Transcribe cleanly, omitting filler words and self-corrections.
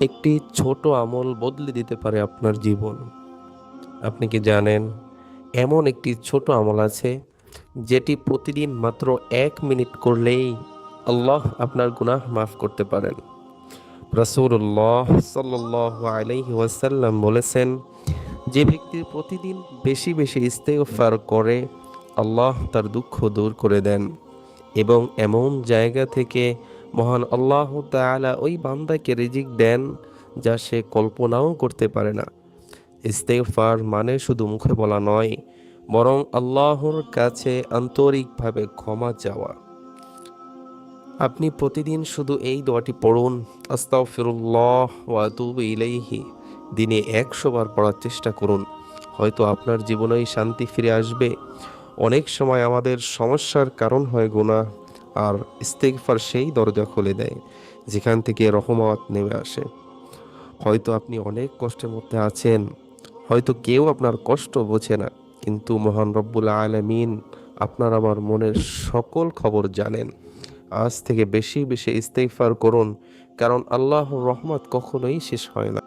একটি ছোট আমল বদলে দিতে পারে আপনার জীবন। আপনি কি জানেন এমন একটি ছোট আমল আছে যেটি প্রতিদিন মাত্র 1 মিনিট করলেই আল্লাহ আপনার গুনাহ মাফ করতে পারেন। রাসূলুল্লাহ সাল্লাল্লাহু আলাইহি ওয়াসাল্লাম বলেছেন, যে ব্যক্তি প্রতিদিন বেশি বেশি ইস্তেগফার করে আল্লাহ তার দুঃখ দূর করে দেন এবং এমন জায়গা থেকে মহান আল্লাহ তাআলা ওই বান্দাকে রিজিক দেন যা সে কল্পনাও করতে পারে না। ইস্তেগফার মানে শুধু মুখে বলা নয়, বরং আল্লাহর কাছে আন্তরিকভাবে ক্ষমা চাওয়া। আপনি প্রতিদিন শুধু এই দোয়াটি পড়ুন, আস্তাগফিরুল্লাহ ওয়া আতুবু ইলাইহি। দিনে 100 বার পড়ার চেষ্টা করুন, হয়তো আপনার জীবনেই শান্তি ফিরে আসবে। অনেক সময় আমাদের সমস্যার কারণ হয় গুনাহ, আর ইস্তেগফার সেই দরজা খুলে দেয় যেখান থেকে রহমত নেমে আসে। হয়তো আপনি অনেক কষ্টের মধ্যে আছেন, হয়তো কেউ আপনার কষ্ট বোঝে না, কিন্তু মহান রব্বুল আলামিন আপনার আমার মনের সকল খবর জানেন। আজ থেকে বেশি বেশি ইস্তেগফার করুন, কারণ আল্লাহর রহমত কখনোই শেষ হয় না।